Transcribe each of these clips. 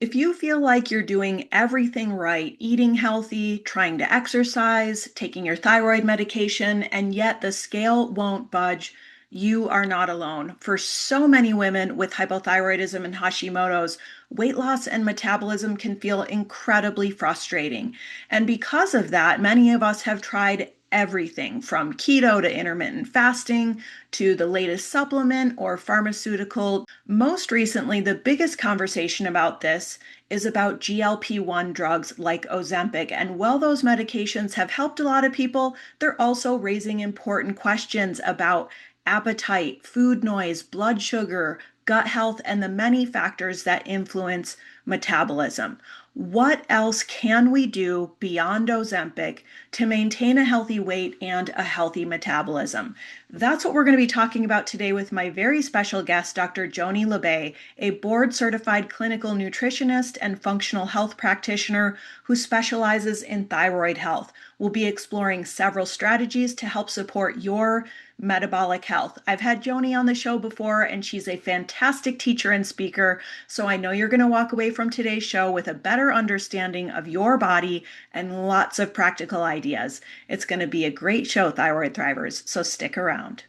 If you feel like you're doing everything right, eating healthy, trying to exercise, taking your thyroid medication, and yet the scale won't budge, you are not alone. For so many women with hypothyroidism and Hashimoto's, weight loss and metabolism can feel incredibly frustrating. And because of that, many of us have tried everything from keto to intermittent fasting to the latest supplement or pharmaceutical. Most recently, the biggest conversation about this is about GLP-1 drugs like Ozempic. And while those medications have helped a lot of people, they're also raising important questions about appetite, food noise, blood sugar, gut health, and the many factors that influence metabolism. What else can we do beyond Ozempic to maintain a healthy weight and a healthy metabolism? That's what we're going to be talking about today with my very special guest, Dr. Joni Labbe, a board-certified clinical nutritionist and functional health practitioner who specializes in thyroid health. We'll be exploring several strategies to help support your metabolic health. I've had Joni on the show before, and she's a fantastic teacher and speaker, so I know you're going to walk away from today's show with a better understanding of your body and lots of practical ideas. It's going to be a great show, Thyroid Thrivers, so stick around.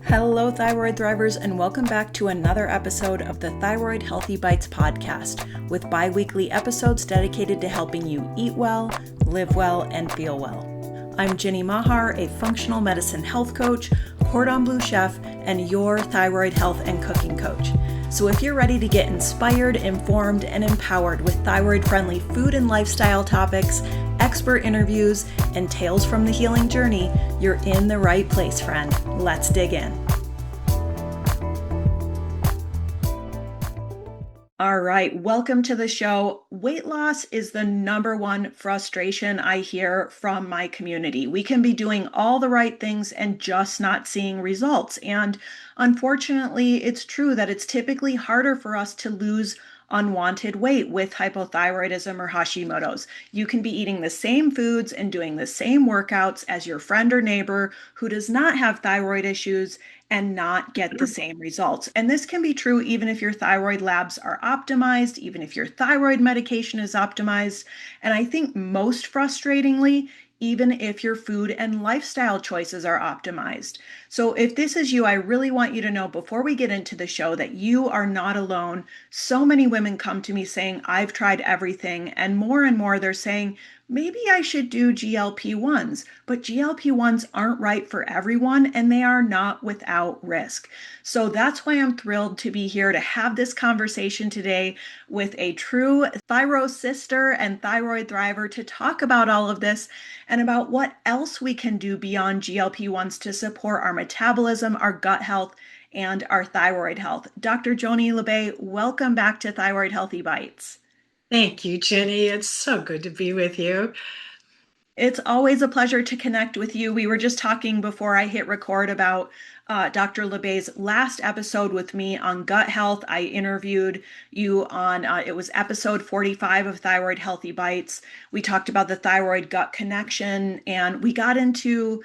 Hello, Thyroid Thrivers, and welcome back to another episode of the Thyroid-Healthy Bites podcast, with bi-weekly episodes dedicated to helping you eat well, live well, and feel well. I'm Ginny Mahar, a functional medicine health coach, cordon bleu chef, and your thyroid health and cooking coach. So if you're ready to get inspired, informed, and empowered with thyroid-friendly food and lifestyle topics, expert interviews, and tales from the healing journey, you're in the right place, friend. Let's dig in. All right, welcome to the show. Weight loss is the number one frustration I hear from my community. We can be doing all the right things and just not seeing results. And unfortunately, it's true that it's typically harder for us to lose unwanted weight with hypothyroidism or Hashimoto's. You can be eating the same foods and doing the same workouts as your friend or neighbor who does not have thyroid issues and not get the same results. And this can be true even if your thyroid labs are optimized, even if your thyroid medication is optimized. And I think most frustratingly, even if your food and lifestyle choices are optimized. So if this is you, I really want you to know before we get into the show that you are not alone. So many women come to me saying, I've tried everything, and more they're saying, maybe I should do GLP-1s, but GLP-1s aren't right for everyone and they are not without risk. So that's why I'm thrilled to be here to have this conversation today with a true thyro sister and thyroid thriver to talk about all of this and about what else we can do beyond GLP-1s to support our metabolism, our gut health, and our thyroid health. Dr. Joni Labbe, welcome back to Thyroid Healthy Bites. Thank you, Jenny. It's so good to be with you. It's always a pleasure to connect with you. We were just talking before I hit record about Dr. Labbe's last episode with me on gut health. I interviewed you on, it was episode 45 of Thyroid Healthy Bites. We talked about the thyroid gut connection, and we got into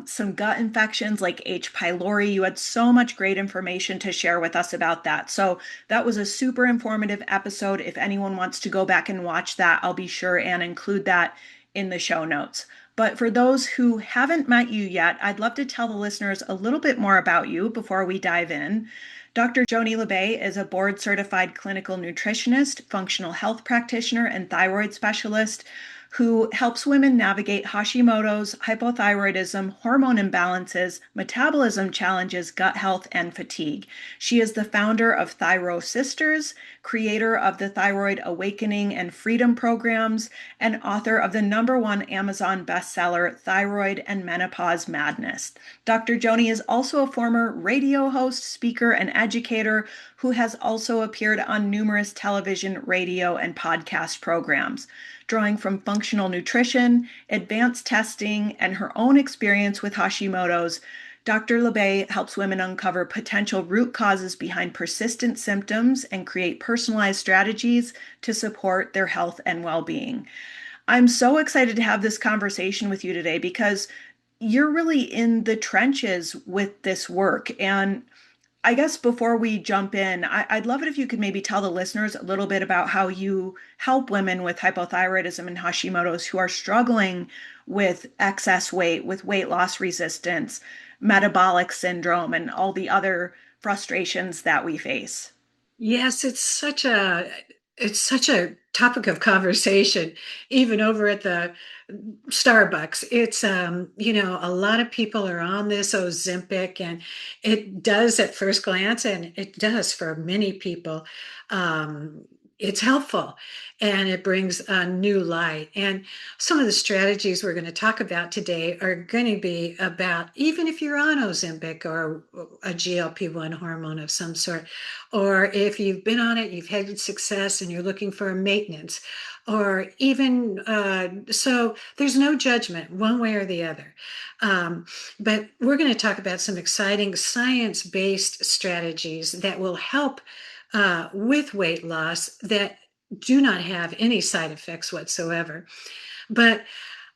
some gut infections like H. pylori. You had so much great information to share with us about that. So that was a super informative episode. If anyone wants to go back and watch that, I'll be sure and include that in the show notes. But for those who haven't met you yet, I'd love to tell the listeners a little bit more about you before we dive in. Dr. Joni Labbe is a board-certified clinical nutritionist, functional health practitioner, and thyroid specialist who helps women navigate Hashimoto's, hypothyroidism, hormone imbalances, metabolism challenges, gut health, and fatigue. She is the founder of Thyro Sisters, creator of the Thyroid Awakening and Freedom programs, and author of the #1 Amazon bestseller, Thyroid and Menopause Madness. Dr. Joni is also a former radio host, speaker, and educator who has also appeared on numerous television, radio, and podcast programs. Drawing from functional nutrition, advanced testing, and her own experience with Hashimoto's, Dr. Labbe helps women uncover potential root causes behind persistent symptoms and create personalized strategies to support their health and well-being. I'm so excited to have this conversation with you today because you're really in the trenches with this work. And I guess before we jump in, I'd love it if you could maybe tell the listeners a little bit about how you help women with hypothyroidism and Hashimoto's who are struggling with excess weight, with weight loss resistance, metabolic syndrome, and all the other frustrations that we face. Yes, it's such a topic of conversation, even over at the Starbucks. A lot of people are on this Ozempic, and it does at first glance, and it does for many people. Um, it's helpful and it brings a new light. And some of the strategies we're going to talk about today are going to be about even if you're on Ozempic or a GLP-1 hormone of some sort, or if you've been on it, you've had success and you're looking for a maintenance, or even so, there's no judgment one way or the other. But we're going to talk about some exciting science-based strategies that will help with weight loss that do not have any side effects whatsoever. But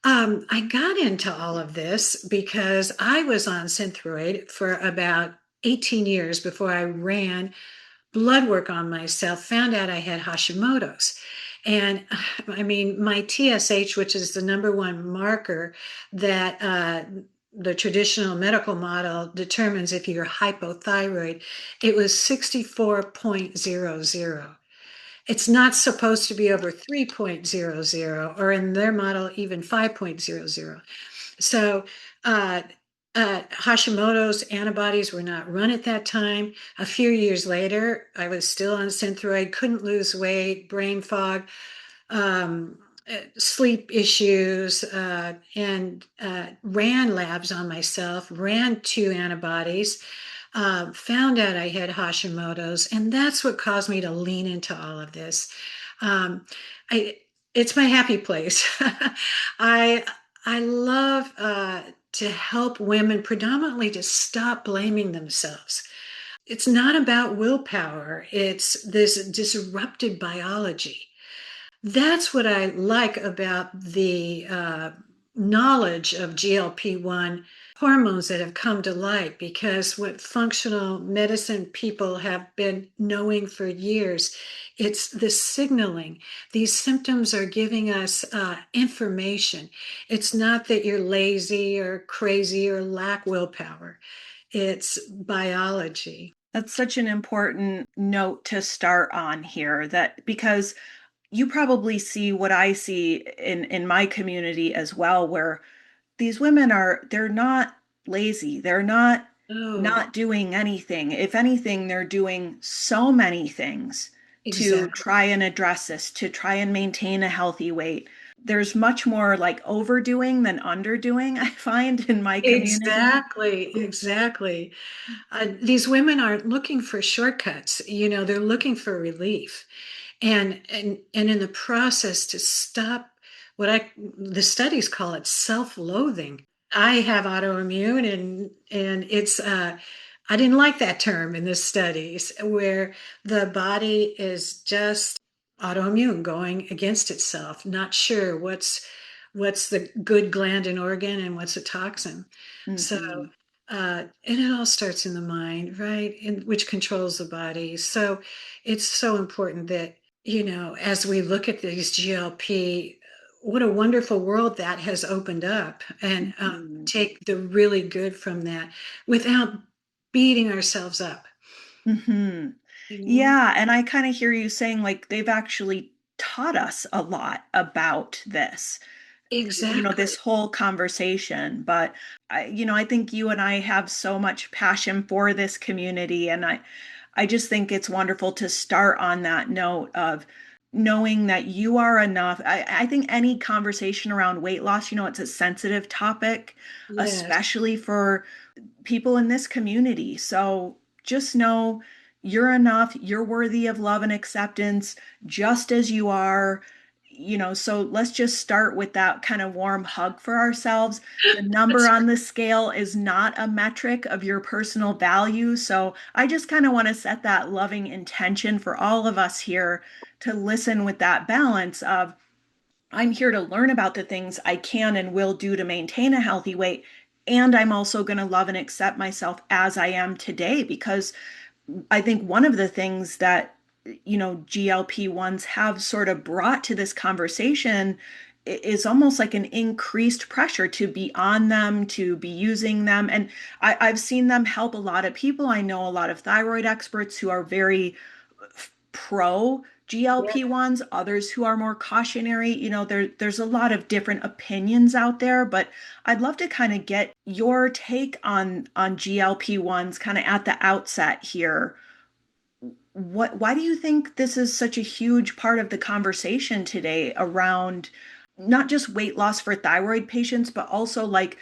I got into all of this because I was on Synthroid for about 18 years before I ran blood work on myself, found out I had Hashimoto's. And I mean, my TSH, which is the number one marker that the traditional medical model determines if you're hypothyroid, it was 64.00. It's not supposed to be over 3.00, or in their model, even 5.00. So, uh, Hashimoto's antibodies were not run at that time. A few years later, I was still on Synthroid, couldn't lose weight, brain fog, sleep issues, and ran labs on myself, ran two antibodies, found out I had Hashimoto's, and that's what caused me to lean into all of this. Um, I, it's my happy place. I I love to help women predominantly to stop blaming themselves. It's not about willpower. It's this disrupted biology. That's what I like about the knowledge of GLP-1 hormones that have come to light, because what functional medicine people have been knowing for years, it's the signaling. These symptoms are giving us information. It's not that you're lazy or crazy or lack willpower. It's biology. That's such an important note to start on here that because you probably see what I see in my community as well, where these women they're not lazy. They're not Oh, not doing anything. If anything, they're doing so many things to exactly. try and address this, to try and maintain a healthy weight. There's much more like overdoing than underdoing, I find in my community. Exactly, exactly. These women aren't looking for shortcuts, they're looking for relief. And in the process to stop the studies call it self-loathing. I have autoimmune, and it's I didn't like that term in the studies where the body is just autoimmune, going against itself, not sure what's the good gland and organ and what's a toxin. So Hmm. and it all starts in the mind, right? Which controls the body. So it's so important that, as we look at these GLP, what a wonderful world that has opened up, and Hmm. take the really good from that without beating ourselves up. Hmm. You know? Yeah, and I kind of hear you saying like they've actually taught us a lot about this, this Exactly. whole conversation. But I think you and I have so much passion for this community, and I just think it's wonderful to start on that note of knowing that you are enough. I think any conversation around weight loss, it's a sensitive topic, Yes. especially for people in this community. So just know you're enough, you're worthy of love and acceptance just as you are. So let's just start with that kind of warm hug for ourselves. The number That's on the scale is not a metric of your personal value. So I just kind of want to set that loving intention for all of us here to listen with that balance of I'm here to learn about the things I can and will do to maintain a healthy weight. And I'm also going to love and accept myself as I am today, because I think one of the things that, GLP-1s have sort of brought to this conversation is almost like an increased pressure to be on them, to be using them. And I've seen them help a lot of people. I know a lot of thyroid experts who are very pro GLP-1s, others who are more cautionary. There's a lot of different opinions out there, but I'd love to kind of get your take on GLP-1s kind of at the outset here. Why do you think this is such a huge part of the conversation today around not just weight loss for thyroid patients, but also like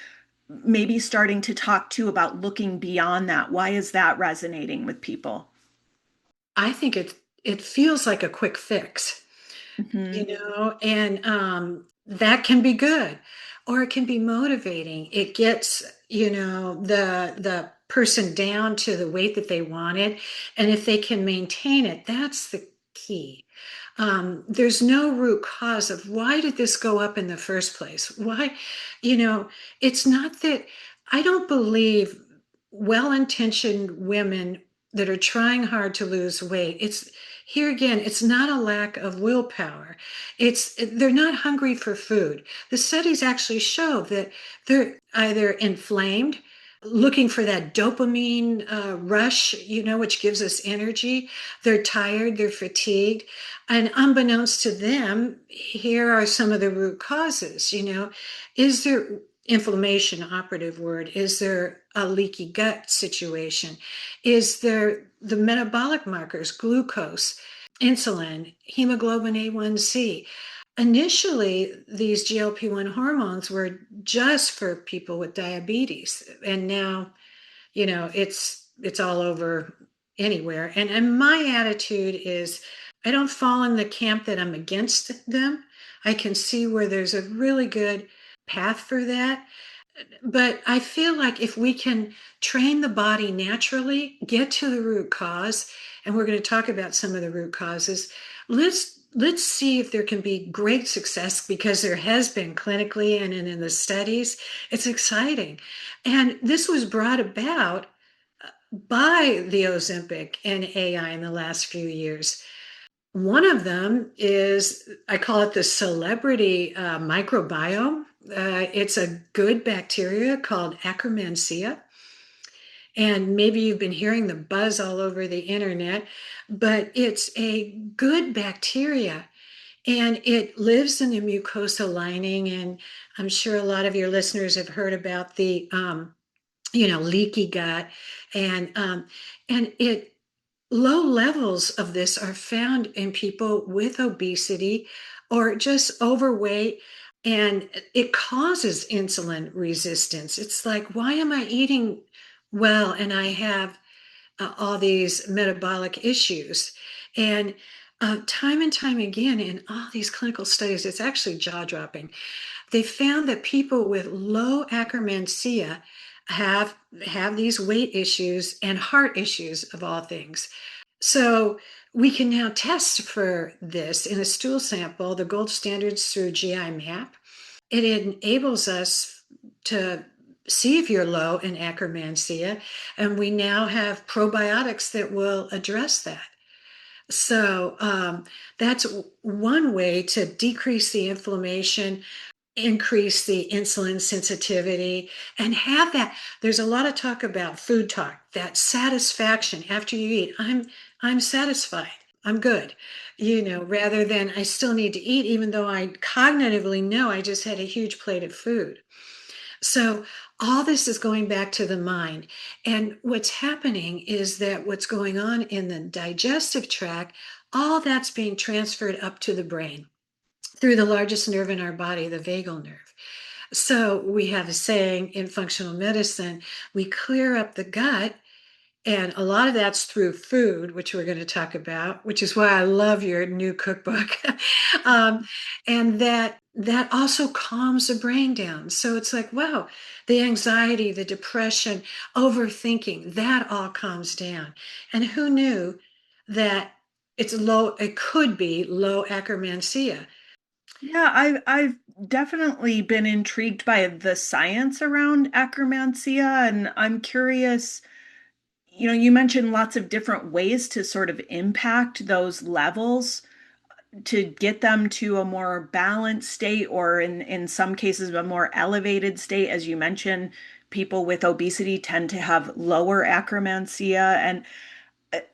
maybe starting to talk too about looking beyond that? Why is that resonating with people? I think it feels like a quick fix, Hmm. and that can be good, or it can be motivating. It gets, the person down to the weight that they wanted, and if they can maintain it, that's the key. There's no root cause of why did this go up in the first place? Why, you know, it's not that I don't believe well-intentioned women that are trying hard to lose weight. It's here again, it's not a lack of willpower. They're not hungry for food. The studies actually show that they're either inflamed, looking for that dopamine rush, which gives us energy. They're tired, they're fatigued. And unbeknownst to them, here are some of the root causes. Is there inflammation, operative word? Is there a leaky gut situation? Is there the metabolic markers, glucose, insulin, hemoglobin A1C? Initially, these GLP-1 hormones were just for people with diabetes, and now, it's all over anywhere. And my attitude is I don't fall in the camp that I'm against them. I can see where there's a really good path for that. But I feel like if we can train the body naturally, get to the root cause, and we're going to talk about some of the root causes, let's see if there can be great success, because there has been clinically and in the studies. It's exciting. And this was brought about by the Ozempic and AI in the last few years. One of them is, I call it the celebrity microbiome. It's a good bacteria called Akkermansia. And maybe you've been hearing the buzz all over the internet, but it's a good bacteria, and it lives in the mucosal lining. And I'm sure a lot of your listeners have heard about the, leaky gut. And it low levels of this are found in people with obesity or just overweight, and it causes insulin resistance. It's like, why am I eating well and I have all these metabolic issues? And time and time again in all these clinical studies, it's actually jaw-dropping. They found that people with low Akkermansia have these weight issues and heart issues, of all things. So we can now test for this in a stool sample. The gold standards through GI map. It enables us to see if you're low in Akkermansia, and we now have probiotics that will address that. So that's one way to decrease the inflammation, increase the insulin sensitivity, and have that. There's a lot of talk about food talk, that satisfaction after you eat. I'm satisfied. I'm good. Rather than I still need to eat, even though I cognitively know I just had a huge plate of food. So all this is going back to the mind. And what's happening is that what's going on in the digestive tract, all that's being transferred up to the brain through the largest nerve in our body, the vagal nerve. So we have a saying in functional medicine, we clear up the gut, and a lot of that's through food, which we're going to talk about, which is why I love your new cookbook. um, and that also calms the brain down. So it's like, wow, the anxiety, the depression, overthinking, that all calms down. And who knew that it could be low Akkermansia? Yeah, I've definitely been intrigued by the science around Akkermansia, and I'm curious, you mentioned lots of different ways to sort of impact those levels to get them to a more balanced state, or in some cases a more elevated state. As you mentioned, people with obesity tend to have lower Akkermansia. And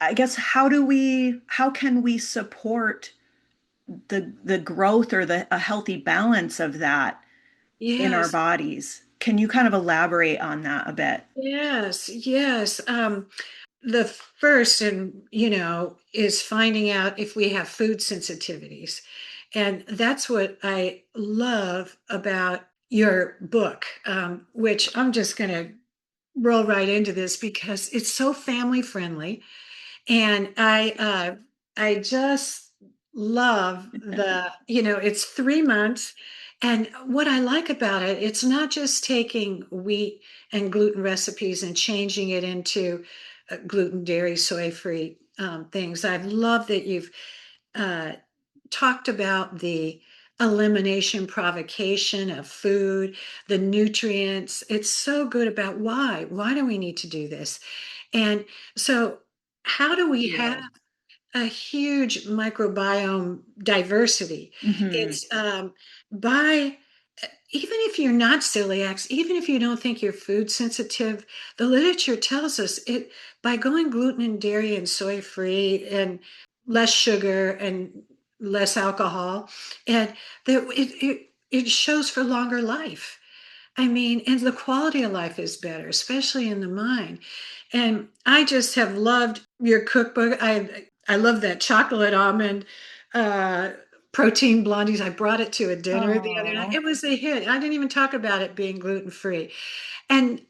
I guess how can we support the growth or a healthy balance of that in our Yes, bodies? Can you kind of elaborate on that a bit? yes, yes. The first, and is finding out if we have food sensitivities. And that's what I love about your book, which I'm just going to roll right into this because it's so family friendly. And I just love it's 3 months. And what I like about it, it's not just taking wheat and gluten recipes and changing it into gluten, dairy, soy-free things. I love that you've uh, talked about the elimination provocation of food, the nutrients. It's so good about why. Why do we need to do this? And so, how do we have You. a huge microbiome diversity? Hmm. It's by even if you're not celiac, even if you don't think you're food sensitive, the literature tells us it by going gluten and dairy and soy free and less sugar and less alcohol, and that it shows for longer life. I mean, and the quality of life is better, especially in the mind. And I just have loved your cookbook. I love that chocolate almond uh, protein blondies. I brought it to a dinner the other night. Oh. It was a hit. I didn't even talk about it being gluten free. And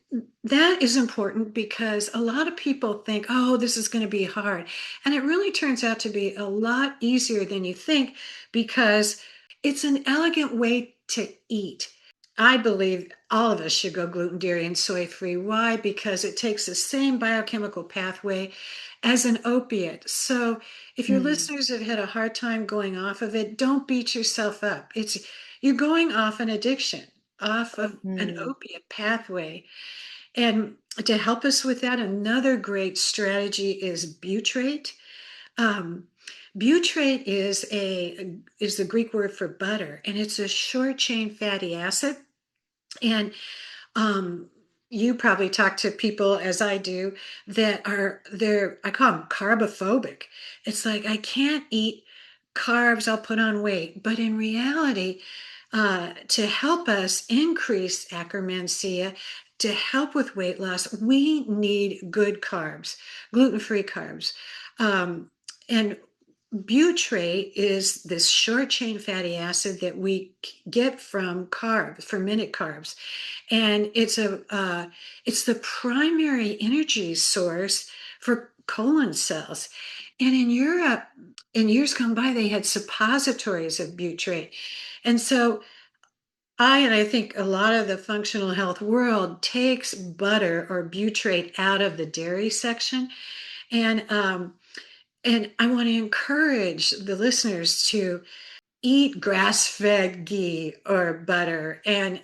that is important because a lot of people think, oh, this is going to be hard. And it really turns out to be a lot easier than you think because it's an elegant way to eat. I believe all of us should go gluten, dairy, and soy free. Why? Because it takes the same biochemical pathway as an opiate. So if your Mm. listeners have had a hard time going off of it, don't beat yourself up. It's you're going off an addiction, off of an Mm. opiate pathway. And to help us with that, another great strategy is butyrate. Um, butyrate is the Greek word for butter, and it's a short chain fatty acid. And um, you probably talk to people as I do that I call them carbophobic. It's like I can't eat carbs, I'll put on weight. But in reality, to help us increase Akkermansia, to help with weight loss, we need good carbs, gluten-free carbs. Um, and butyrate is this short chain fatty acid that we get from carbs, fermented carbs, and it's the primary energy source for colon cells. And in Europe, in years gone by, they had suppositories of butyrate, and so I think a lot of the functional health world takes butter or butyrate out of the dairy section, and um, and I want to encourage the listeners to eat grass-fed ghee or butter and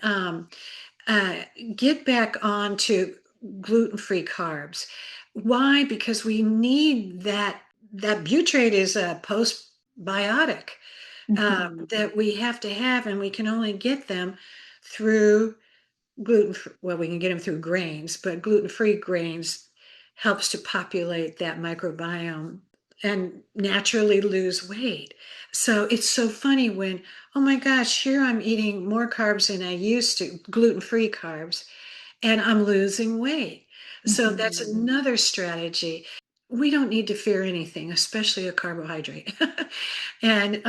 uh, get back onto gluten-free carbs. Why? Because we need that. That butyrate is a postbiotic Mhm. that we have to have, and we can only get them through gluten. Well, we can get them through grains, but gluten-free grains helps to populate that microbiome and naturally lose weight. So it's so funny when, oh my gosh, here I'm eating more carbs than I used to, gluten-free carbs, and I'm losing weight. So that's Mhm. another strategy. We don't need to fear anything, especially a carbohydrate. And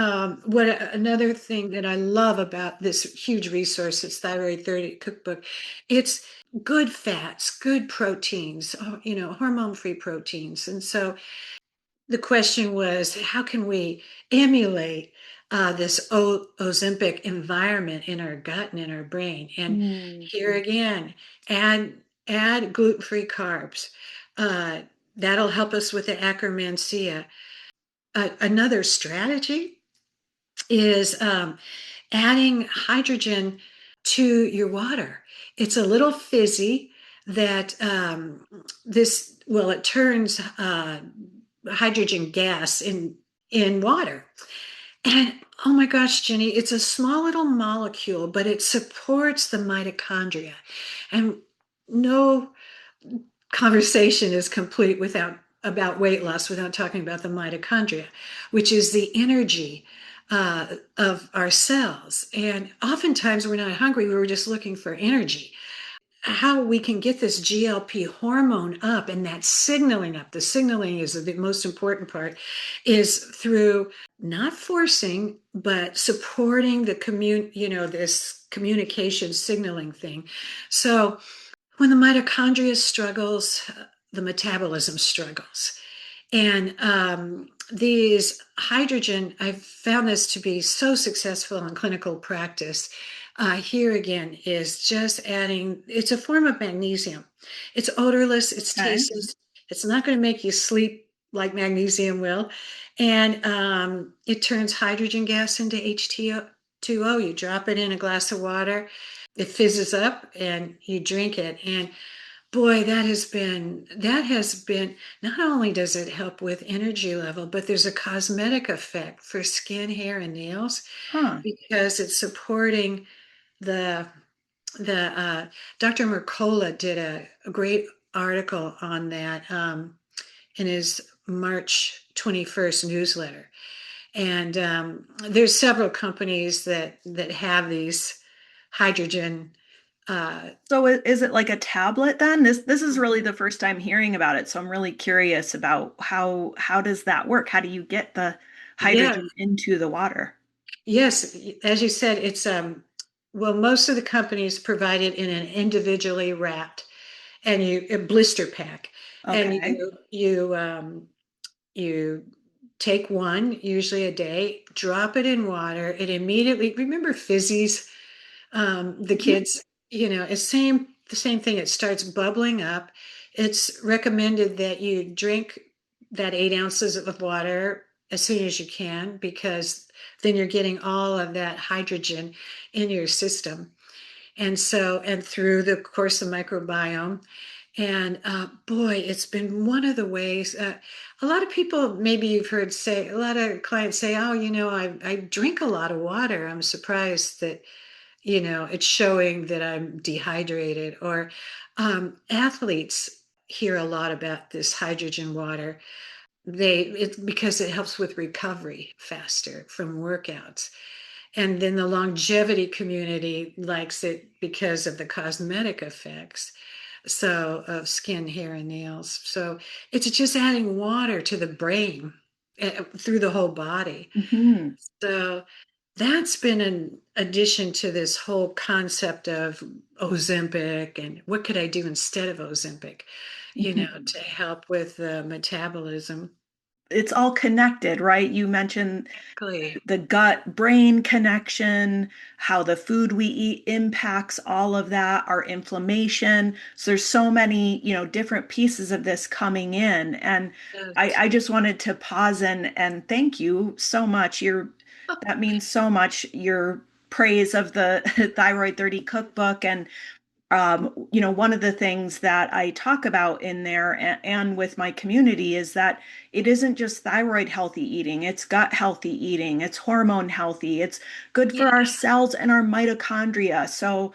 what another thing that I love about this huge resource, it's Thyroid 30 Cookbook, it's good fats, good proteins, hormone-free proteins. And so the question was, how can we emulate this Ozempic environment in our gut and in our brain? And Mm. here again, add gluten-free carbs. Uh, that'll help us with the Akkermansia. Another strategy is adding hydrogen to your water. It's a little fizzy that it turns hydrogen gas in water. And oh my gosh, Jenny, it's a small little molecule, but it supports the mitochondria. And no conversation is complete without about weight loss without talking about the mitochondria, which is the energy of our cells. And oftentimes we're not hungry, we're just looking for energy. How we can get this GLP hormone up and that signaling up, the signaling is the most important part, is through not forcing, but supporting this communication signaling thing. So when the mitochondria struggles, the metabolism struggles. And these hydrogen, I've found this to be so successful in clinical practice. Here again is just adding, it's a form of magnesium. It's odorless, it's Okay. tasteless, it's not going to make you sleep like magnesium will. And it turns hydrogen gas into H2O. You drop it in a glass of water, it fizzes up, and you drink it. And boy, that has been not only does it help with energy level, but there's a cosmetic effect for skin, hair, and nails Huh. because it's supporting the the Dr. Mercola did a great article on that in his March 21st newsletter. And there's several companies that have these hydrogen. Uh, So is it like a tablet then? This is really the first time hearing about it, so I'm really curious about how does that work? How do you get the yeah, hydrogen into the water? yes, as you said, it's well, most of the companies provide it in an individually wrapped and a blister pack, and Okay. you take one, usually a day, drop it in water. It immediately remember fizzies, the Mhm. kids, it's the same thing. It starts bubbling up. It's recommended that you drink that 8 ounces of water as soon as you can because then you're getting all of that hydrogen in your system. And through the course of microbiome. And boy, it's been one of the ways. A lot of people, maybe you've heard say, a lot of clients say, oh, I drink a lot of water. I'm surprised that it's showing that I'm dehydrated. Or athletes hear a lot about this hydrogen water. It's because it helps with recovery faster from workouts. And then the longevity community likes it because of the cosmetic effects. So of skin, hair, and nails. So it's just adding water to the brain through the whole body. Hmm. So that's been an addition to this whole concept of Ozempic and what could I do instead of Ozempic, Hmm. to help with the metabolism. It's all connected, right? You mentioned Exactly. the gut brain connection, how the food we eat impacts all of that, our inflammation. So there's so many, different pieces of this coming in. And Yes. I just wanted to pause and thank you so much. That means so much. Your praise of the Thyroid 30 cookbook and one of the things that I talk about in there and with my community is that it isn't just thyroid healthy eating, it's gut healthy eating, it's hormone healthy, it's good Yeah, for our cells and our mitochondria. So,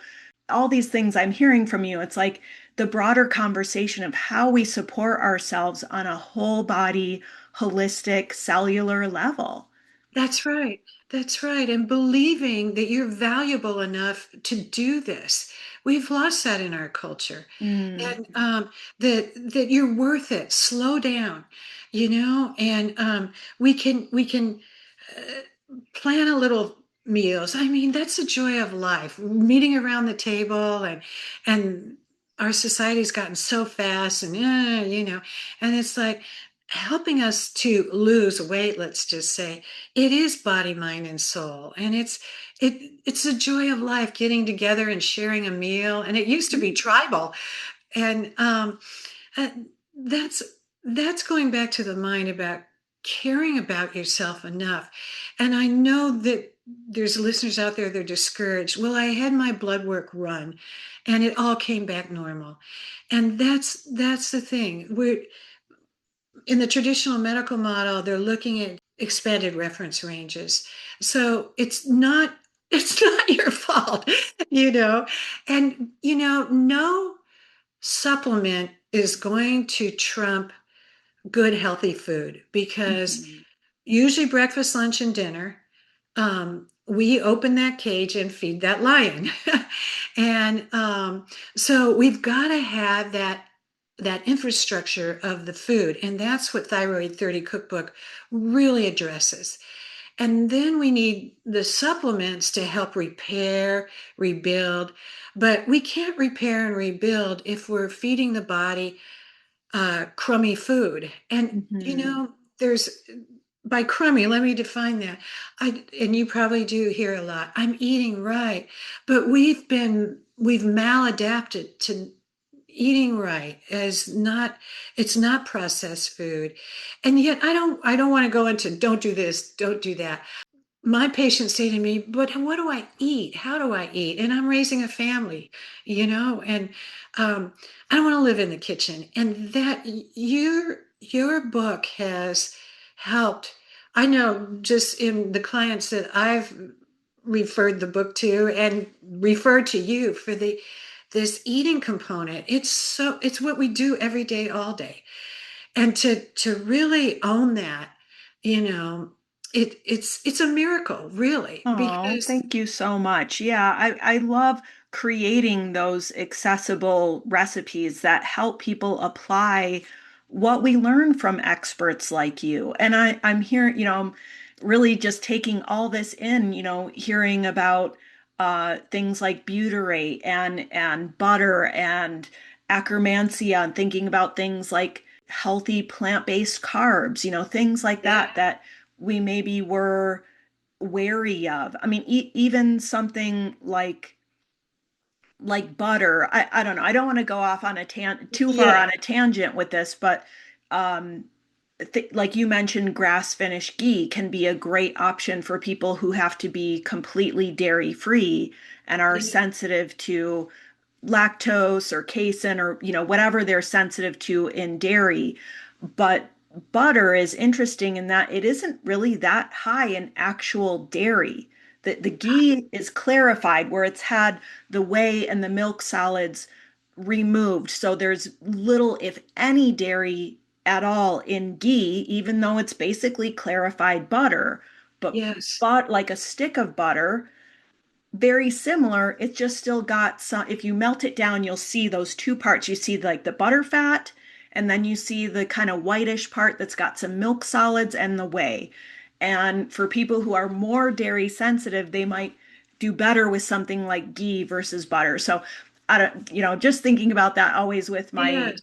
all these things I'm hearing from you, it's like the broader conversation of how we support ourselves on a whole body, holistic, cellular level. that's right. That's right. And believing that you're valuable enough to do this. We've lost that in our culture. Mm. And that you're worth it. Slow down, and we can plan a little meals. I mean, that's the joy of life. Meeting around the table and our society's gotten so fast and it's like helping us to lose weight, let's just say. It is body, mind, and soul. And it's the joy of life, getting together and sharing a meal. And it used to be tribal. And uh, that's that's going back to the mind about caring about yourself enough. And I know that there's listeners out there that are discouraged. Well, I had my blood work run and it all came back normal. And that's the thing. We're in the traditional medical model, they're looking at expanded reference ranges. So it's not your fault, you know. And no supplement is going to trump good healthy food because Mhm. usually breakfast, lunch, and dinner, we open that cage and feed that lion. And so we've got to have that infrastructure of the food. And that's what Thyroid 30 cookbook really addresses. And then we need the supplements to help repair, rebuild. But we can't repair and rebuild if we're feeding the body crummy food. And Mhm. there's by crummy, let me define that. And you probably do hear a lot. I'm eating right, but we've maladapted to eating right as not it's not processed food. And yet I don't want to go into don't do this, don't do that. My patients say to me, but what do I eat? How do I eat? And I'm raising a family, and um, I don't want to live in the kitchen. And that your book has helped. I know just in the clients that I've referred the book to and referred to you for this eating component. It's what we do every day, all day, and to really own that, you know it's a miracle, really, Oh, because thank you so much. Yeah, I love creating those accessible recipes that help people apply what we learn from experts like you. And I'm here, I'm really just taking all this in, hearing about things like butyrate and butter and Akkermansia and thinking about things like healthy plant-based carbs, things like yeah, that we maybe were wary of. I mean, even something like butter. I don't know. I don't want to go off on a too far yeah, on a tangent with this, but like you mentioned, grass finished ghee can be a great option for people who have to be completely dairy free and are yeah, sensitive to lactose or casein or whatever they're sensitive to in dairy. But butter is interesting in that it isn't really that high in actual dairy. The ghee is clarified where it's had the whey and the milk solids removed. So there's little, if any, dairy at all in ghee, even though it's basically clarified butter. yes, But like a stick of butter, very similar. It's just still got some, if you melt it down, you'll see those two parts. You see like the butter fat, and then you see the kind of whitish part that's got some milk solids and the whey. And for people who are more dairy sensitive, they might do better with something like ghee versus butter. So I don't, just thinking about that always with my yes,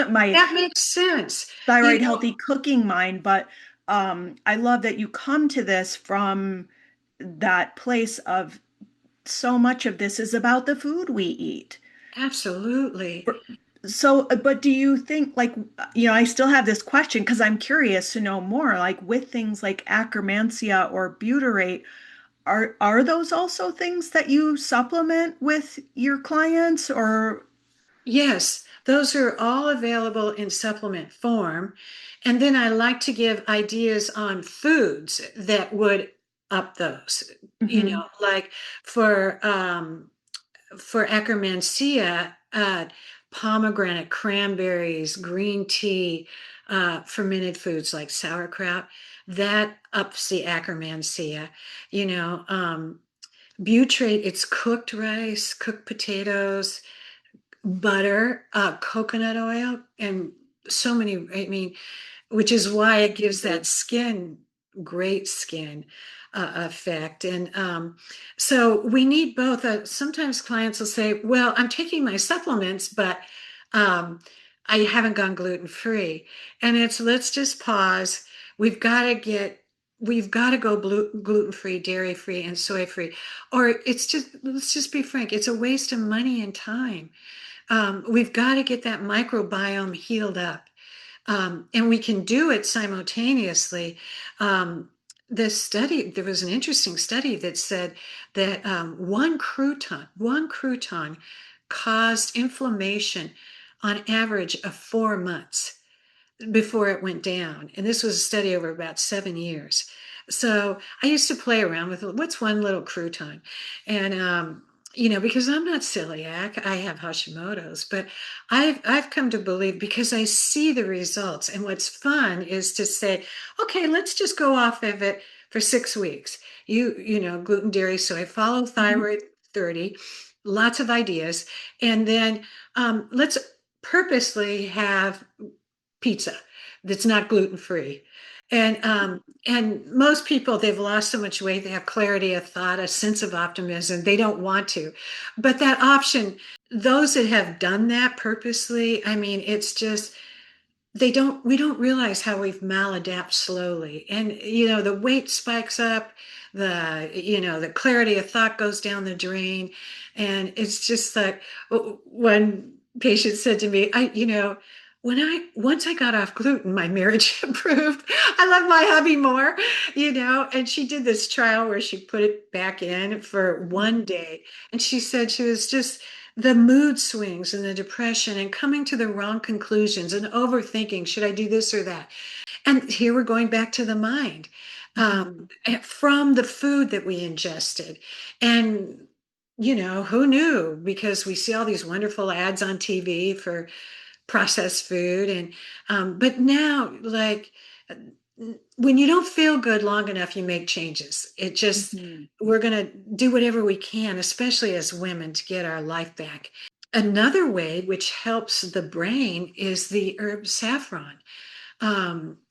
my that makes sense. you thyroid know healthy cooking mind. But I love that you come to this from that place of so much of this is about the food we eat. Absolutely. So, but do you think, like, I still have this question because I'm curious to know more, like with things like Akkermansia or butyrate, are those also things that you supplement with your clients or? Yes, those are all available in supplement form. And then I like to give ideas on foods that would up those, Mhm. like for for Akkermansia, pomegranate, cranberries, green tea, fermented foods like sauerkraut, that ups the Akkermansia. You know, Butyrate, it's cooked rice, cooked potatoes, butter, coconut oil, and so many, I mean, which is why it gives that great skin effect. And so we need both. Sometimes clients will say, well, I'm taking my supplements, but um, I haven't gone gluten free. And let's just pause. We've got to get, we've got to go gluten free, dairy free, and soy free. Or let's just be frank, it's a waste of money and time. We've got to get that microbiome healed up. And we can do it simultaneously. There was an interesting study that said that one crouton caused inflammation on average of 4 months before it went down. And this was a study over about 7 years. So I used to play around with what's one little crouton. And, because I'm not celiac, I have Hashimoto's, but I've come to believe because I see the results. And what's fun is to say, okay, let's just go off of it for 6 weeks. Gluten, dairy, soy, follow Mhm. thyroid 30, lots of ideas. And then let's purposely have pizza that's not gluten free. And most people, they've lost so much weight, they have clarity of thought, a sense of optimism. They don't want to. But that option, those that have done that purposely, I mean, it's just we don't realize how we've maladapt slowly. And the weight spikes up, the clarity of thought goes down the drain. And it's just like one patient said to me, once I got off gluten, my marriage improved. I love my hubby more, and she did this trial where she put it back in for one day. And she said she was just the mood swings and the depression and coming to the wrong conclusions and overthinking, should I do this or that? And here we're going back to the mind, Mhm. from the food that we ingested. And, who knew? Because we see all these wonderful ads on TV for processed food. But now, like, when you don't feel good long enough, you make changes. Mhm. We're going to do whatever we can, especially as women, to get our life back. Another way, which helps the brain, is the herb saffron,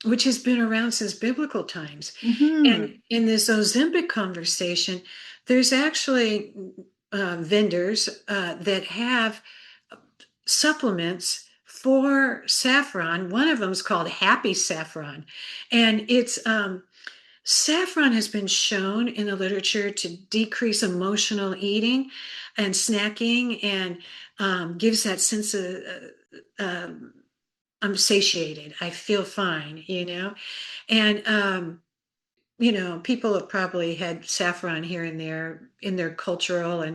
which has been around since biblical times. And Mhm. in this Ozempic conversation, there's actually vendors that have supplements for saffron. One of them is called Happy Saffron, and it's saffron has been shown in the literature to decrease emotional eating and snacking, and gives that sense of I'm satiated. I feel fine, and people have probably had saffron here and there in their cultural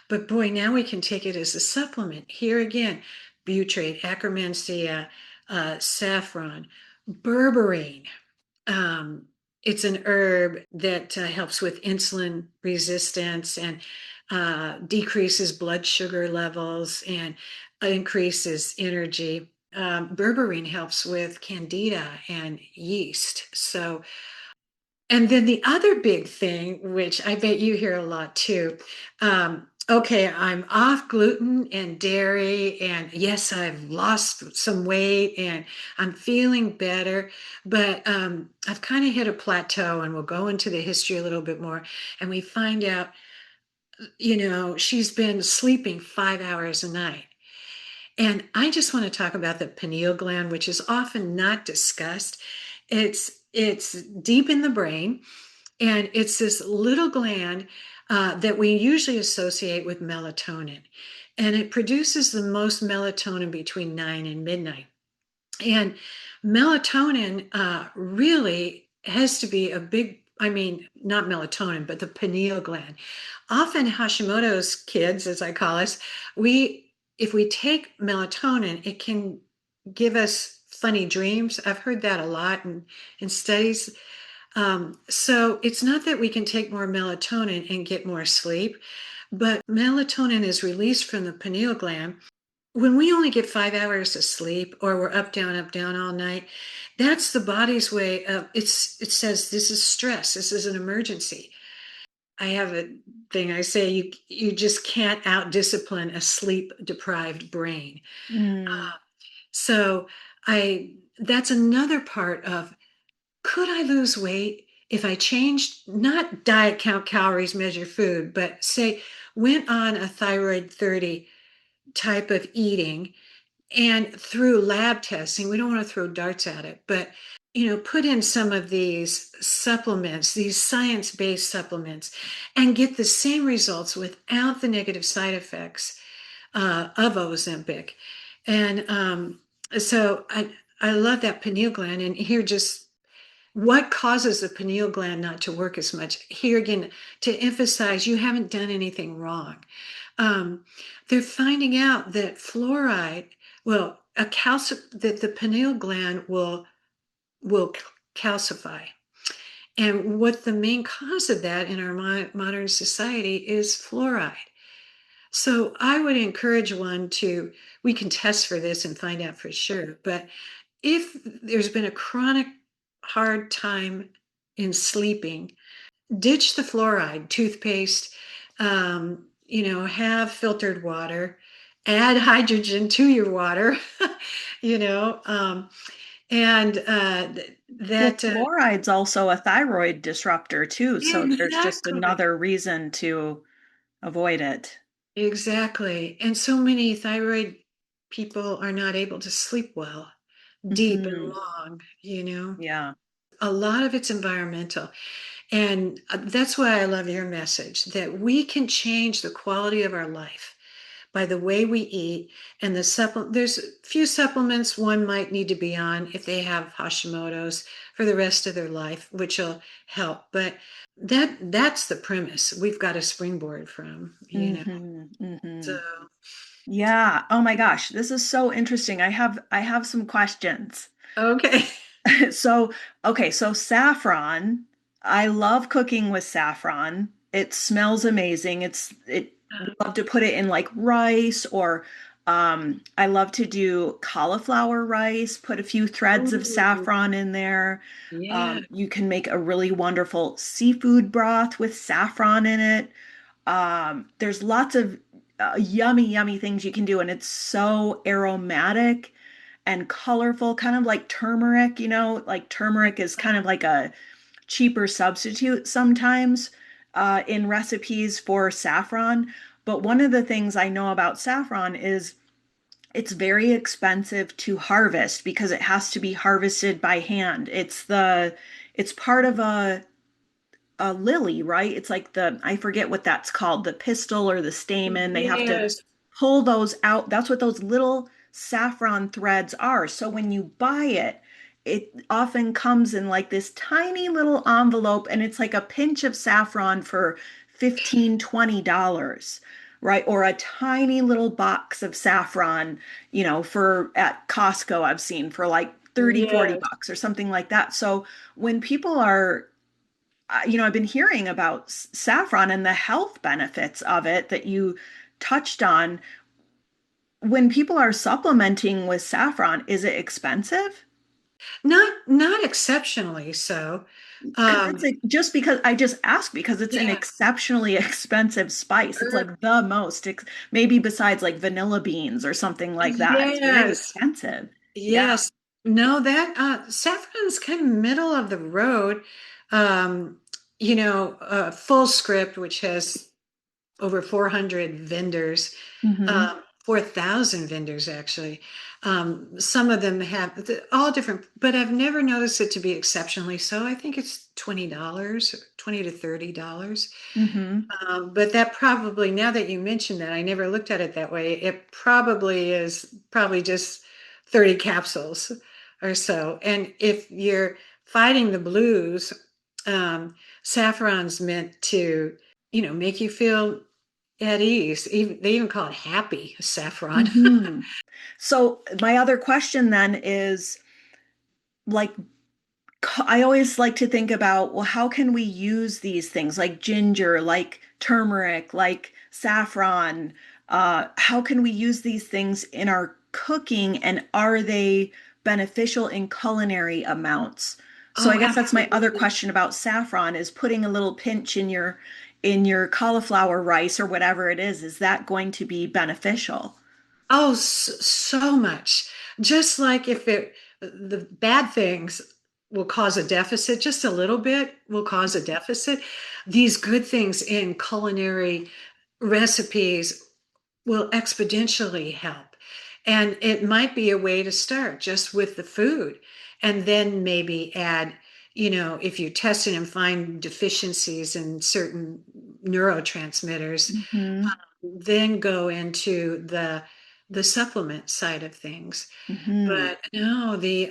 but boy, now we can take it as a supplement. Here again, butyrate, Akkermansia, saffron, berberine. Um, it's an herb that helps with insulin resistance and decreases blood sugar levels and increases energy. Berberine helps with candida and yeast. So, and then the other big thing, which I bet you hear a lot too, okay, I'm off gluten and dairy, and yes, I've lost some weight and I'm feeling better, but I've kind of hit a plateau, and we'll go into the history a little bit more, and we find out, she's been sleeping 5 hours a night. And I just want to talk about the pineal gland, which is often not discussed. It's deep in the brain, and it's this little gland that we usually associate with melatonin. And it produces the most melatonin between 9 and midnight. And melatonin really has to be a big, I mean, not melatonin, but the pineal gland. Often Hashimoto's kids, as I call us, if we take melatonin, it can give us funny dreams. I've heard that a lot in studies. So it's not that we can take more melatonin and get more sleep, but melatonin is released from the pineal gland. When we only get 5 hours of sleep, or we're up, down all night, that's the body's way of it says this is stress, this is an emergency. I have a thing I say, you just can't out discipline a sleep deprived brain. Mm. So I that's another part of, could I lose weight if I changed, not diet, count calories, measure food, but say went on a thyroid 30 type of eating, and through lab testing, we don't want to throw darts at it, but put in some of these supplements, these science-based supplements, and get the same results without the negative side effects of Ozempic. And so I love that pineal gland. And here, just what causes the pineal gland not to work as much? Here again, to emphasize, you haven't done anything wrong. Um, they're finding out that fluoride, well, that the pineal gland will calcify. And what the main cause of that in our modern society is fluoride. So I would encourage one to, we can test for this and find out for sure. But if there's been a chronic hard time in sleeping, ditch the fluoride toothpaste, have filtered water, add hydrogen to your water, you know, and Well, that, fluoride's also a thyroid disruptor too, so there's just exactly. another reason to avoid it. Exactly. And so many thyroid people are not able to sleep well, deep and Hmm. long. Yeah. A lot of it's environmental. And that's why I love your message that we can change the quality of our life by the way we eat and the supplement. There's a few supplements one might need to be on if they have Hashimoto's for the rest of their life, which will help. But that's the premise we've got a springboard from. Hmm. Hmm. So Yeah. Oh my gosh, this is so interesting. I have some questions. okay. So, okay, so saffron, I love cooking with saffron. It smells amazing. It love to put it in like rice or I love to do cauliflower rice, put a few threads of Ooh, saffron in there. yeah. You can make a really wonderful seafood broth with saffron in it. There's lots of yummy, yummy things you can do, and it's so aromatic and colorful, kind of like turmeric, like turmeric is kind of like a cheaper substitute sometimes in recipes for saffron. But one of the things I know about saffron is it's very expensive to harvest because it has to be harvested by hand. It's part of a lily, right? It's like I forget what that's called, the pistil or the stamen. They have to Yes. pull those out. That's what those little saffron threads are. So when you buy it, it often comes in like this tiny little envelope and it's like a pinch of saffron for 15, $20, right? Or a tiny little box of saffron, for at Costco I've seen for like 30, 40 Yes. bucks or something like that. So when people are I've been hearing about saffron and the health benefits of it that you touched on. When people are supplementing with saffron, is it expensive? Not exceptionally so. Because it's Um, just because I just ask because it's an yeah. exceptionally expensive spice. It's like the most, maybe besides like vanilla beans or something like that. It's very Yes. expensive. Yeah. Yes. No, that saffron's kind of middle of the road. Um, Full Script, which has over 400 vendors, Hmm. 4,000 vendors actually. Some of them have all different, but I've never noticed it to be exceptionally so. I think it's $20, $20 to $30. Hmm. But that probably, now that you mentioned that, I never looked at it that way. It probably is probably just 30 capsules or so. And if you're fighting the blues, saffron's meant to, make you feel at ease. They even call it happy saffron. Hmm. So my other question then is like I always like to think about, well, how can we use these things like ginger, like turmeric, like saffron? How can we use these things in our cooking, and are they beneficial in culinary amounts? So I Oh, guess that's my other absolutely. question about saffron is putting a little pinch in your cauliflower rice or whatever it is. Is that going to be beneficial? Oh, so much. Just like if the bad things will cause a deficit, just a little bit will cause a deficit. These good things in culinary recipes will exponentially help. And it might be a way to start just with the food and then maybe add, if you test it and find deficiencies in certain neurotransmitters, Hmm. then go into the supplement side of things. Hmm. But no, the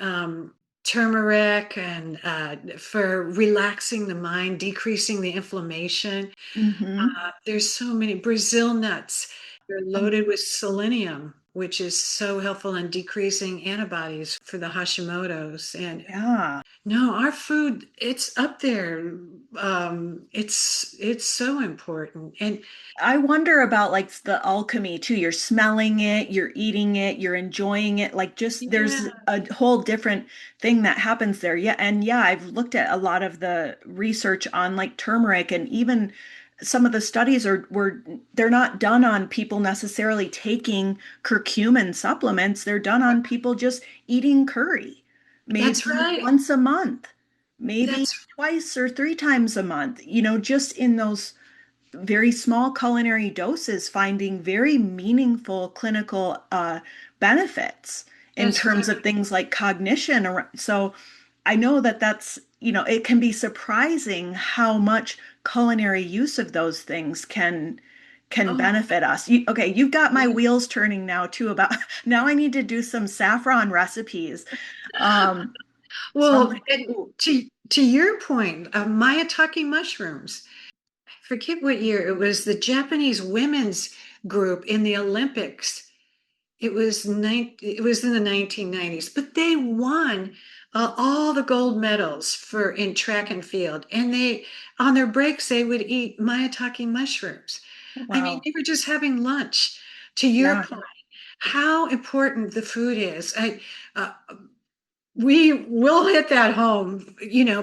turmeric and for relaxing the mind, decreasing the inflammation. Hmm. There's so many Brazil nuts. They're loaded with selenium, which is so helpful in decreasing antibodies for the Hashimoto's. And Yeah. no, our food, it's up there. It's so important. And I wonder about like the alchemy too. You're smelling it, you're eating it, you're enjoying it. Like just there's yeah, a whole different thing that happens there. Yeah, and yeah, I've looked at a lot of the research on like turmeric and even some of the studies are were they're not done on people necessarily taking curcumin supplements. They're done on people just eating curry, that's maybe right. once a month, maybe That's twice or three times a month, just in those very small culinary doses, finding very meaningful clinical benefits in that's terms of right. things like cognition. So I know that it can be surprising how much culinary use of those things can Oh, benefit us. Okay, you've got my yeah. wheels turning now too about now I need to do some saffron recipes. Um, so I'm Well, like, and ooh, to your point, maitake mushrooms. I forget what year it was. The Japanese women's group in the Olympics. It was in the 1990s, but they won all the gold medals for in track and field. And they on their breaks they would eat maitake mushrooms. I mean, wow. they were just having lunch. To your Yeah. point, how important the food is. Uh, we will hit that home,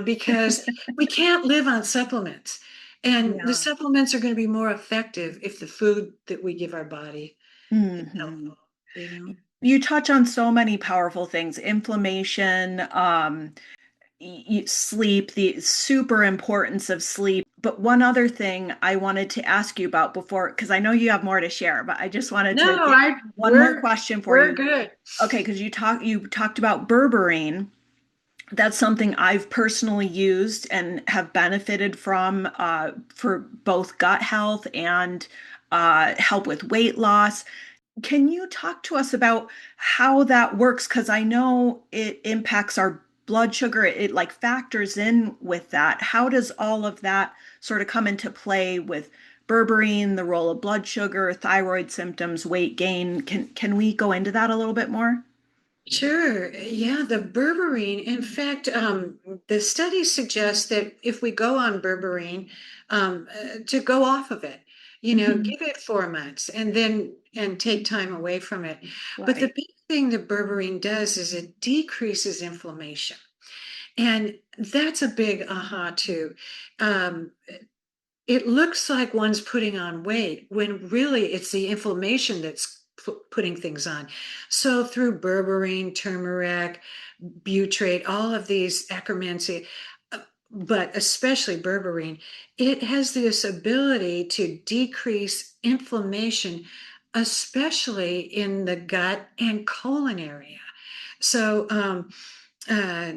because we can't live on supplements. And the Yeah. supplements are going to be more effective if the food that we give our body is Hmm. helpful, you know? You touch on so many powerful things, inflammation, sleep, the super importance of sleep. But one other thing I wanted to ask you about before, because I know you have more to share, but I just wanted to No, get I one more question for we're you. good. Okay, because you talked about berberine. That's something I've personally used and have benefited from for both gut health and help with weight loss. Can you talk to us about how that works? Because I know it impacts our blood sugar. It like factors in with that. How does all of that sort of come into play with berberine, the role of blood sugar, thyroid symptoms, weight gain? Can we go into that a little bit more? Sure. Yeah, the berberine. In fact, the studies suggest that if we go on berberine, to go off of it, Hmm. give it 4 months and take time away from it. But the Right. big thing that berberine does is it decreases inflammation. And that's a big aha too. Um, it looks like one's putting on weight when really it's the inflammation that's putting things on. So through berberine, turmeric, butyrate, all of these Akkermansia, but especially berberine, it has this ability to decrease inflammation, especially in the gut and colon area. So uh,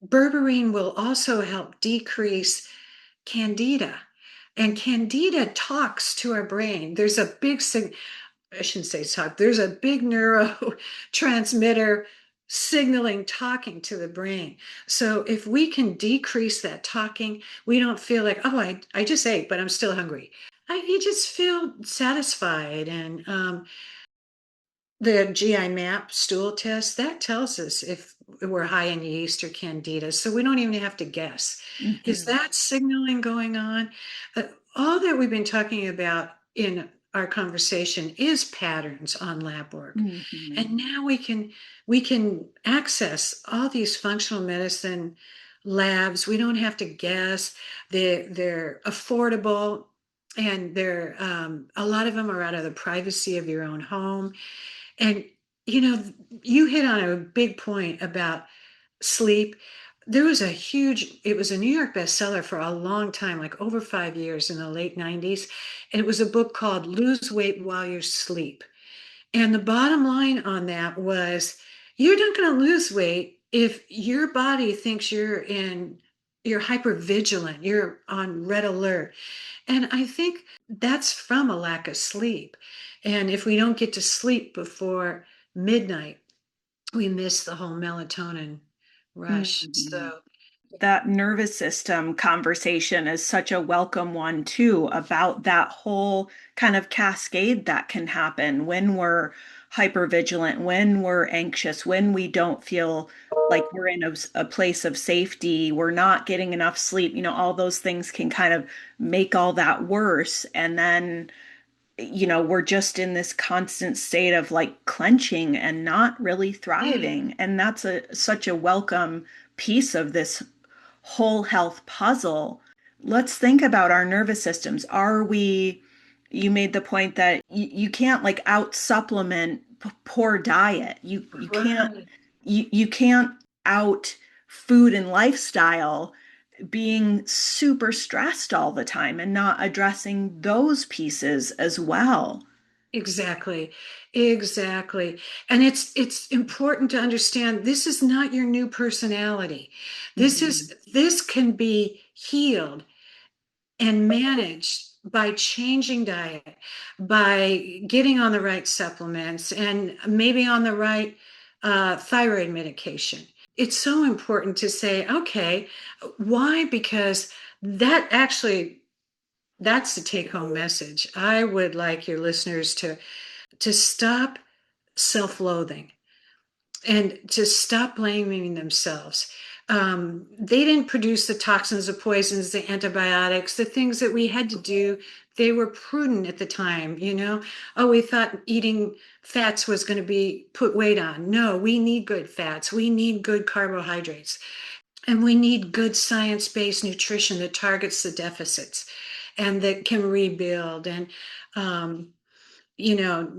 berberine will also help decrease candida. And candida talks to our brain. There's a big I shouldn't say talk, there's a big neurotransmitter signaling talking to the brain. So if we can decrease that talking, we don't feel like, oh, I just ate, but I'm still hungry. You just feel satisfied. And the GI map stool test, that tells us if we're high in yeast or candida. So we don't even have to guess. Is Hmm. that signaling going on? All that we've been talking about in our conversation is patterns on lab work. Hmm. And now we can access all these functional medicine labs. We don't have to guess. They're affordable, and they're a lot of them are out of the privacy of your own home. And you know, you hit on a big point about sleep. There was it was a New York bestseller for a long time, like over 5 years in the late 90s. And it was a book called Lose Weight While You Sleep. And the bottom line on that was you're not going to lose weight if your body thinks you're in you're hyper vigilant, you're on red alert. And I think that's from a lack of sleep. And if we don't get to sleep before midnight, we miss the whole melatonin rush. Mhm. So, That nervous system conversation is such a welcome one too, about that whole kind of cascade that can happen when we're hypervigilant, when we're anxious, when we don't feel like we're in a place of safety, we're not getting enough sleep, all those things can kind of make all that worse. And then we're just in this constant state of like clenching and not really yeah, thriving. And that's such a welcome piece of this whole health puzzle. Let's think about our nervous systems. You made the point that you can't like out supplement poor diet. right. You can't out food and lifestyle being super stressed all the time and not addressing those pieces as well. Exactly. Exactly. And it's important to understand this is not your new personality. Mhm. This can be healed and managed by changing diet, by getting on the right supplements and maybe on the right thyroid medication. It's so important to say, okay, why? Because that actually, that's the take home message. I would like your listeners to stop self-loathing and to stop blaming themselves. They didn't produce the toxins, the poisons, the antibiotics, the things that we had to do. They were prudent at the time, you know. Oh, we thought eating fats was going to be put weight on. No, we need good fats. We need good carbohydrates. And we need good science-based nutrition that targets the deficits and that can rebuild. And um,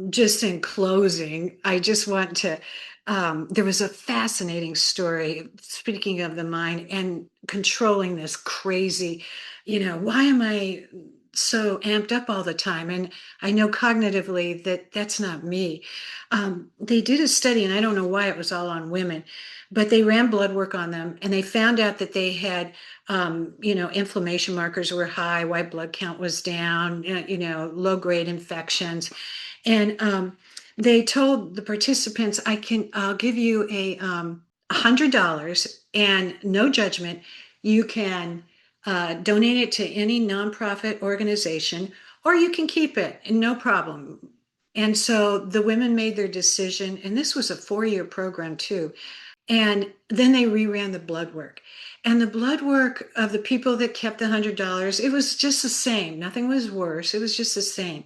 just in closing, I just want to, there was a fascinating story, speaking of the mind and controlling this crazy, why am I so amped up all the time? And I know cognitively that that's not me. They did a study, and I don't know why it was all on women, but they ran blood work on them and they found out that they had inflammation markers were high, white blood count was down, low grade infections. And they told the participants, I'll give you $100 and no judgment. You can donate it to any nonprofit organization, or you can keep it and no problem. And so the women made their decision, and this was a 4-year program too. And then they reran the blood work. And the blood work of the people that kept the $100, it was just the same. Nothing was worse. It was just the same.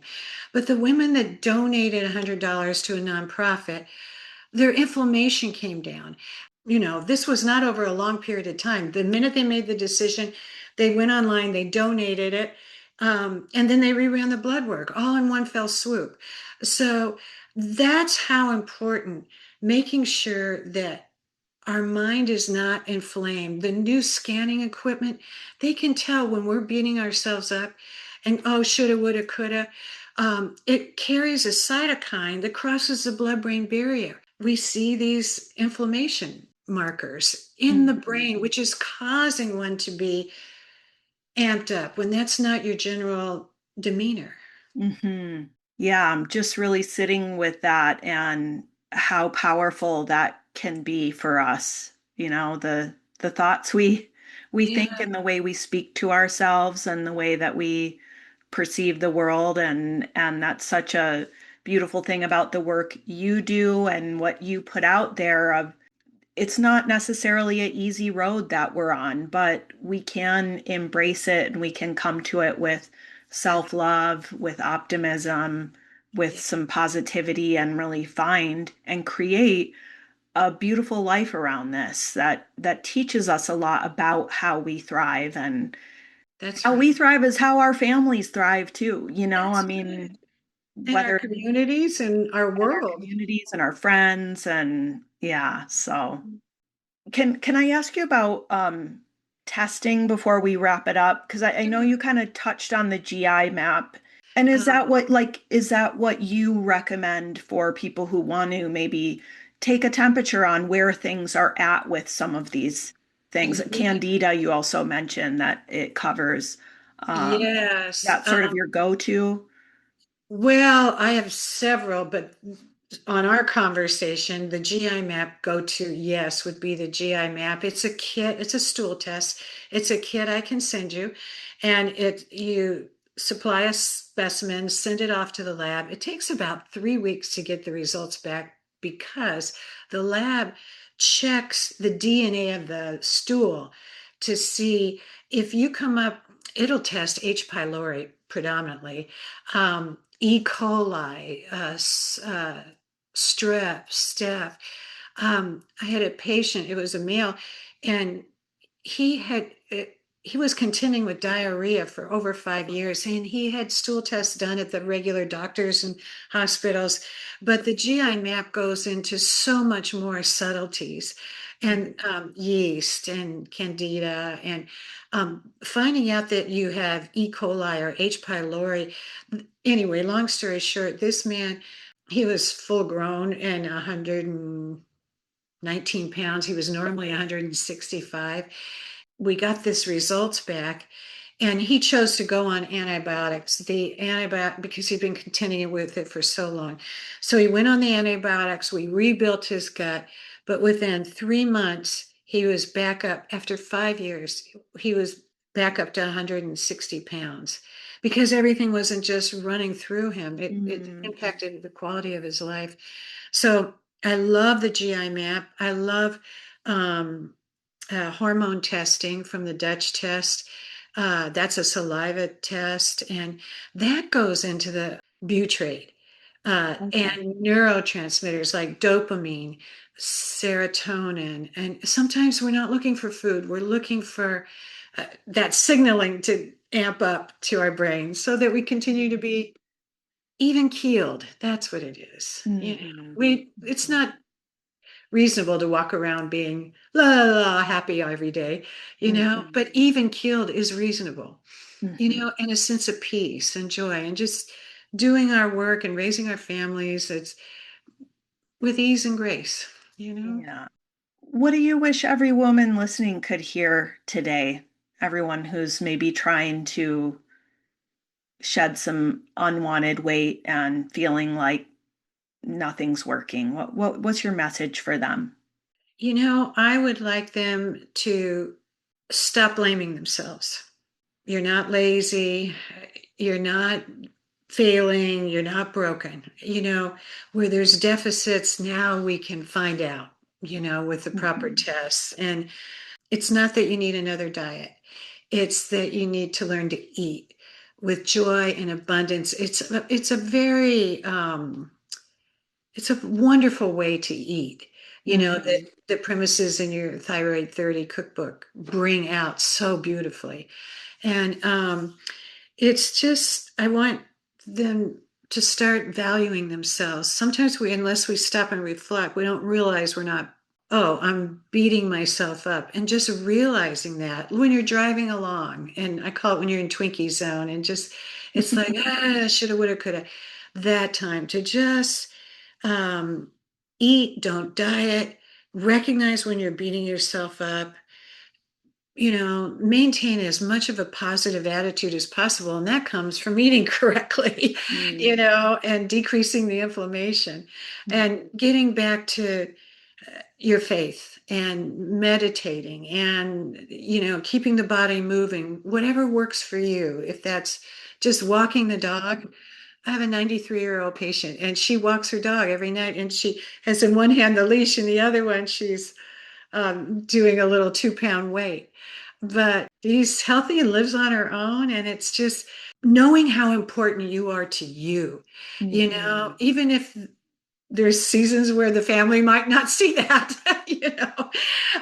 But the women that donated $100 to a nonprofit, their inflammation came down. This was not over a long period of time. The minute they made the decision, they went online, they donated it, and then they reran the blood work all in one fell swoop. So that's how important making sure that our mind is not inflamed. The new scanning equipment, they can tell when we're beating ourselves up and, oh, shoulda, woulda, coulda. It carries a cytokine that crosses the blood-brain barrier. We see these inflammation markers in the Mhm. brain, which is causing one to be amped up when that's not your general demeanor. Mhm. Yeah, I'm just really sitting with that and how powerful that can be for us. The thoughts we think Yeah, and the way we speak to ourselves and the way that we perceive the world, and that's such a beautiful thing about the work you do and what you put out there. Of It's not necessarily an easy road that we're on, but we can embrace it and we can come to it with self-love, with optimism, with yeah, some positivity, and really find and create a beautiful life around this that teaches us a lot about how we thrive. And that's how we right. thrive is how our families thrive too. I That's right. mean, In our whether communities and our in our world. communities and our friends, and yeah, so can I ask you about testing before we wrap it up? Because I know Yeah. you kind of touched on the GI map. And Um, is that what you recommend for people who want to maybe take a temperature on where things are at with some of these things. Candida, you also mentioned that it covers. Um, Yes. that's sort of your go-to. Well, I have several, but on our conversation, the GI map go to, yes, would be the GI map. It's a kit, it's a stool test. It's a kit I can send you, and you supply a specimen, send it off to the lab. It takes about 3 weeks to get the results back because the lab checks the DNA of the stool to see if you come up, it'll test H. pylori predominantly. E. coli, strep, staph. I had a patient, it was a male, and he had he was contending with diarrhea for over 5 years, and he had stool tests done at the regular doctors and hospitals. But the GI map goes into so much more subtleties, and yeast and candida, and finding out that you have E. coli or H. pylori. Anyway, long story short, this man, he was full grown and 119 pounds. He was normally 165. We got this results back, and he chose to go on antibiotics. The antibiotic, because he'd been contending with it for so long. So he went on the antibiotics. We rebuilt his gut, but within 3 months, he was back up. After 5 years, he was back up to 160 pounds because everything wasn't just running through him. It Mm. impacted the quality of his life. So I love the GI map. I love um, hormone testing from the Dutch test. That's a saliva test, and that goes into the butyrate Okay. and neurotransmitters like dopamine, serotonin. And sometimes we're not looking for food, we're looking for that signaling to amp up to our brain so that we continue to be even keeled. That's what it is. Hmm. It's not reasonable to walk around being la la la happy every day, Hmm. but even keeled is reasonable, Hmm. and a sense of peace and joy and just doing our work and raising our families. It's with ease and grace. Yeah. What do you wish every woman listening could hear today? Everyone who's maybe trying to shed some unwanted weight and feeling like nothing's working. What's your message for them? I would like them to stop blaming themselves. You're not lazy. You're not failing. You're not broken. Where there's deficits, now we can find out, with the proper Mhm. tests. And it's not that you need another diet, it's that you need to learn to eat with joy and abundance. It's a very, it's a wonderful way to eat. That Mhm. the premises in your Thyroid 30 cookbook bring out so beautifully. And it's just, I want them to start valuing themselves. Sometimes unless we stop and reflect, we don't realize we're not, oh, I'm beating myself up. And just realizing that when you're driving along, and I call it when you're in Twinkie zone, and just, it's like, shoulda, woulda, coulda. That time to just um, eat, don't diet, recognize when you're beating yourself up, maintain as much of a positive attitude as possible. And that comes from eating correctly, Mm. and decreasing the inflammation and getting back to your faith and meditating and, keeping the body moving, whatever works for you. If that's just walking the dog. I have a 93-year-old patient, and she walks her dog every night, and she has in one hand the leash, and the other one she's doing a little 2-pound weight. But she's healthy and lives on her own. And it's just knowing how important you are to you, Mhm. even if there's seasons where the family might not see that,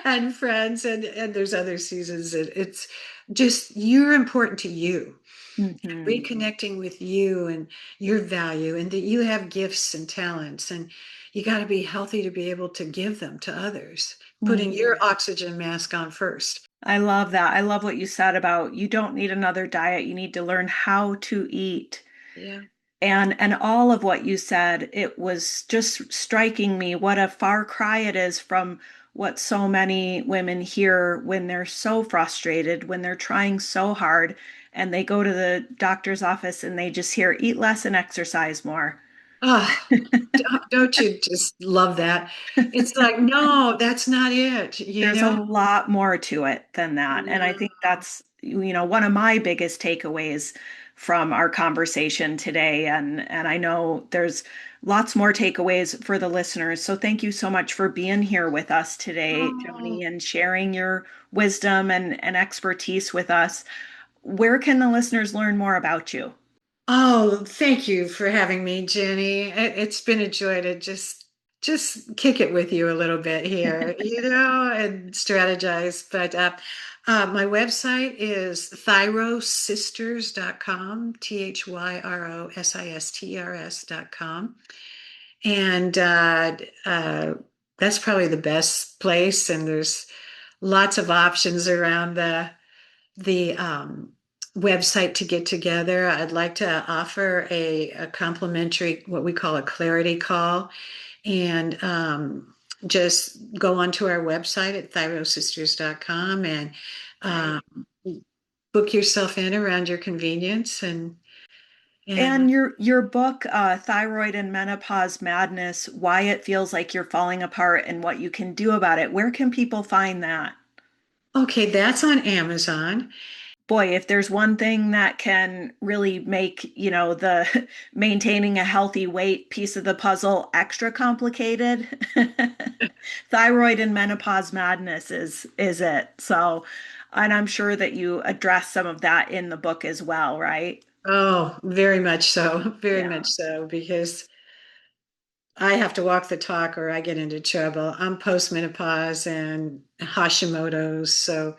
and friends, and there's other seasons that it's just you're important to you. Mhm. Reconnecting with you and your value, and that you have gifts and talents, and you got to be healthy to be able to give them to others, putting your Mhm. oxygen mask on first. I love that. I love what you said about you don't need another diet. You need to learn how to eat. Yeah. And all of what you said, it was just striking me what a far cry it is from what so many women hear when they're so frustrated, when they're trying so hard, and they go to the doctor's office and they just hear eat less and exercise more. Oh, don't you just love that? It's like, no, that's not it, you There's a know? lot more to it than that. And I Yeah. think that's, one of my biggest takeaways from our conversation today. And I know there's lots more takeaways for the listeners. So thank you so much for being here with us today, Oh, Joni, and sharing your wisdom and expertise with us. Where can the listeners learn more about you? oh, thank you for having me, Jenny. It's been a joy to just kick it with you a little bit here, and strategize. But my website is thyrosisters.com, thyrosisters.com. And that's probably the best place. And there's lots of options around the website to get together. I'd like to offer a complimentary, what we call a clarity call, and just go onto our website at thyrosisters.com and Great. um, book yourself in around your convenience and And your book, Thyroid and Menopause Madness, Why It Feels Like You're Falling Apart and What You Can Do About It. Where can people find that? okay, that's on Amazon. Boy, if there's one thing that can really make, the maintaining a healthy weight piece of the puzzle extra complicated, thyroid and menopause madness is it. So, and I'm sure that you address some of that in the book as well, right? Oh, very much Yeah. so, because I have to walk the talk or I get into trouble. I'm postmenopause and Hashimoto's, so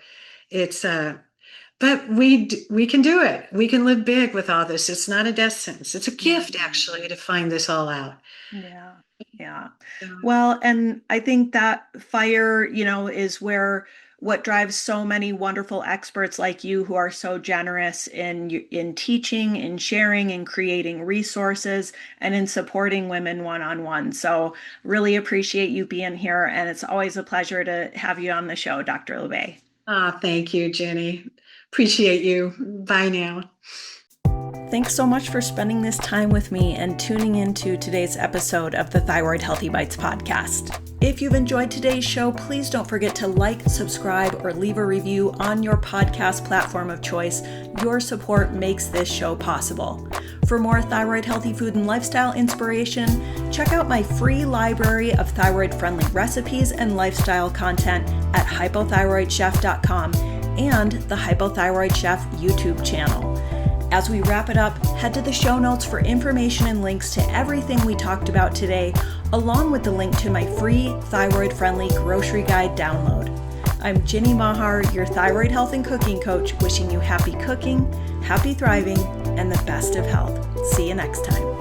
it's but we can do it. We can live big with all this. It's not a death sentence. It's a gift Mhm. actually to find this all out. Yeah, yeah. So, Well, and I think that fire, is where what drives so many wonderful experts like you who are so generous in teaching, in sharing, in creating resources, and in supporting women one-on-one. So really appreciate you being here, and it's always a pleasure to have you on the show, Dr. LeVay. thank you, Jenny. Appreciate you. Bye now. Thanks so much for spending this time with me and tuning into today's episode of the Thyroid-Healthy Bites podcast. If you've enjoyed today's show, please don't forget to like, subscribe, or leave a review on your podcast platform of choice. Your support makes this show possible. For more thyroid healthy food and lifestyle inspiration, check out my free library of thyroid-friendly recipes and lifestyle content at hypothyroidchef.com and the Hypothyroid Chef YouTube channel. As we wrap it up, head to the show notes for information and links to everything we talked about today, along with the link to my free thyroid-friendly grocery guide download. I'm Ginny Mahar, your thyroid health and cooking coach, wishing you happy cooking, happy thriving, and the best of health. See you next time.